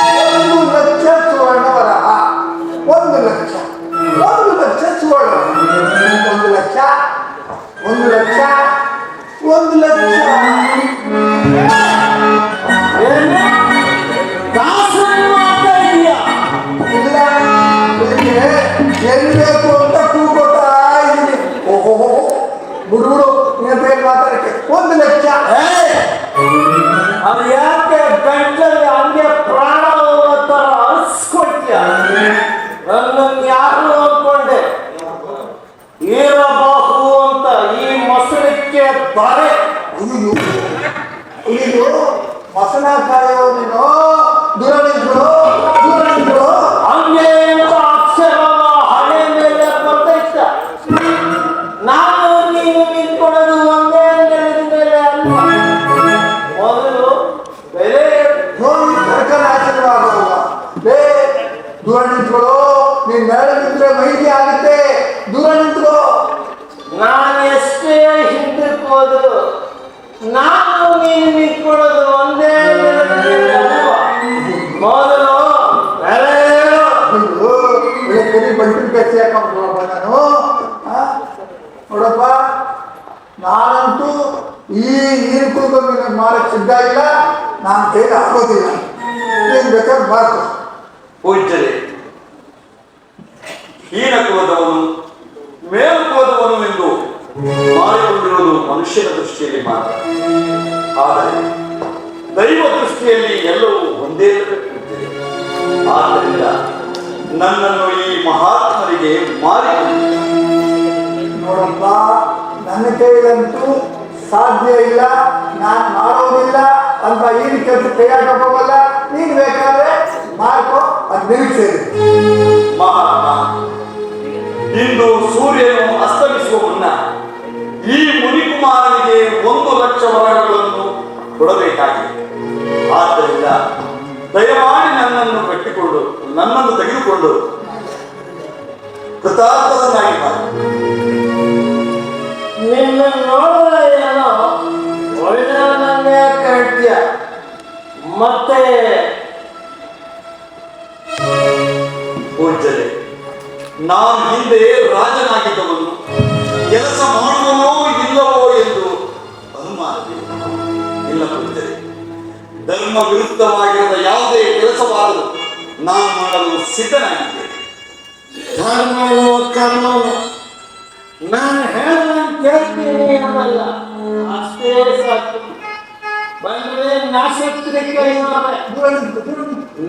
1,00,000 ಸುವರ್ಣ ವರಹ. 1,00,000 ಸುವರ್ಣ. 1,00,000 ಇಲ್ಲ, ಎಲ್ಬೇಕು ಅಂತ ಕೂಗೋತಾ ಇದ್ದೀನಿ. ಓಹೋ ಬಿಡು ಮಾತಾಡಕ್ಕೆ 1,00,000. ಅದು ಯಾಕೆ ಗಂಟಲ್ಲಿ ಹಂಗೆ ಪ್ರಾಣ ತರ ಅನಿಸ್ಕೊಳ್ತೀಯ? ನನ್ನನ್ನು ಯಾರು ಅನ್ಕೊಂಡೆ ಇರಬಹುದು ಅಂತ ಈ ಮೊಸಳಕ್ಕೆ ಬರೆ. ಇದು ಮೊಸಳ ಕಾಯೋ ನೀನು ದೂರ ನಿಂತ್ರು ಹಂಗೆ ಅಂತ ಅಕ್ಷರ ಹಣೆ ಮೇಲೆ ಬರ್ತೈತ. ನಾನು ನೀನು ನಿಂತ್ಕೊಳ್ಳೋದು ಒಂದೇ ನೆಲದ ಮೇಲೆ ಅಲ್ಲ. ಮೊದಲು ಬೆಲೆ ನೋಡಿ ಸರ್ಕಾರ ಆಶೀರ್ವಾದ. ದೂರ ನಿಂತ್ಕೊಳ್ಳೋ, ನೀನ್ ಮೇಲೆ ನಿಂತ್ರೆ ಮೈಗೆ ಆಗುತ್ತೆ. ದೂರ ನಿಂತ್ಕೋ. ನಾನು ಎಷ್ಟೇ ಹಿಂದಕ್ಕೆ ಹೋದ್ರು ನಾನು ನೀನು ನಿಂತ್ಕೊಳ್ಳೋದು ಒಂದೇ ನೆಲದ ಮೇಲೆ ಅಲ್ವಾ? ಮೊದಲು ಬೆಲೆ ಕರಿ ಬಂಟಿನ ಕಚ್ಚಿ ಹಾಕೊಂಡ್ಬ ನಾನು. ನೋಡಪ್ಪ, ನಾನಂತೂ ಈ ನೀರು ಕುಡ್ಕೊಂಡು ಮಾಡಕ್ ಸಿದ್ಧ ಇಲ್ಲ. ನಾನು ಕೈಲಿ ಹಾಕೋದಿಲ್ಲ. ಏನ್ ಬೇಕಾದ್ರೆ ಮಾಡ್ಕೊ. ಪೂಜ್ಯರೇ, ಹೀನಕ್ಕೋದವನು ಮೇಲ್ಕೋದವನು ಎಂದು ಮಾಡಿಕೊಂಡಿರುವುದು ಮನುಷ್ಯನ ದೃಷ್ಟಿಯಲ್ಲಿ ಮಾತ್ರ. ಆದರೆ ದೈವ ದೃಷ್ಟಿಯಲ್ಲಿ ಎಲ್ಲವೂ ಒಂದೇ ಇರಬೇಕಿದೆ. ಆದ್ದರಿಂದ ನನ್ನನ್ನು ಈ ಮಹಾತ್ಮರಿಗೆ ಮಾರಿಕೊಂಡು ನೋಡಪ್ಪ, ನನ್ನ ಕೈಲಂತೂ ಸಾಧ್ಯ ಇಲ್ಲ, ನಾನು ಮಾಡೋದಿಲ್ಲ ಅಂತ ಈ ಕೆಲಸ ಕೈ ಹಾಕೋಲ್ಲ. ನೀನ್ ಬೇಕಾದ್ರೆ ಮಾಡ್ಕೊ, ಅದು ನಿರೀಕ್ಷೆ ಇದೆ. ಮಹಾತ್ಮ, ಇಂದು ಸೂರ್ಯನು ಅಸ್ತಮಿಸುವ ಮುನ್ನ ಈ ಮುನಿಕುಮಾರನಿಗೆ 1,00,000 ವರಗಳನ್ನು ಕೊಡಬೇಕಾಗಿದೆ. ಆದ್ದರಿಂದ ದಯಮಾಡಿ ನನ್ನನ್ನು ತೆಗೆದುಕೊಂಡು ಕೃತಾರ್ಥನಾಗಿ ಮಾಡಿ. ನಿನ್ನ ನೋಡಿದ್ರೆ ಏನೋ ಒಳ್ಳೆಯವನನ್ನೇ ಕಾಣ್ತೀಯ. ಮತ್ತೆ ಪೂಜ್ಯರೇ, ನಾನು ಹಿಂದೆ ರಾಜನಾಗಿದ್ದವನು ಕೆಲಸ ಮಾಡುವನೋ ಇಲ್ಲವೋ ಎಂದು ಅನುಮಾನವಿಲ್ಲ. ಇಲ್ಲ ಪೂಜ್ಯರೇ, ಧರ್ಮ ವಿರುದ್ಧವಾಗಿರುವ ಯಾವುದೇ ಕೆಲಸವಾದರೂ ನಾನು ಮಾಡಲು ಸಿದ್ಧನಾಗಿದ್ದೇನೆ. ಧರ್ಮವೋ ಕರ್ಮವೋ ನಾನು ಹೇಳೋದನ್ನು ಕೇಳ್ತೀನಿ ಅನ್ನಲ್ಲ, ಅಷ್ಟೇ ಸಾಕು. ಬಂದ್ರೆ ನಾಶತ್ರಿಕೆ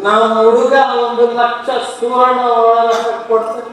ನಮ್ಮ ಹುಡುಗ 1,00,000 ಸುವರ್ಣ ಕೊಡ್ತಾನೆ.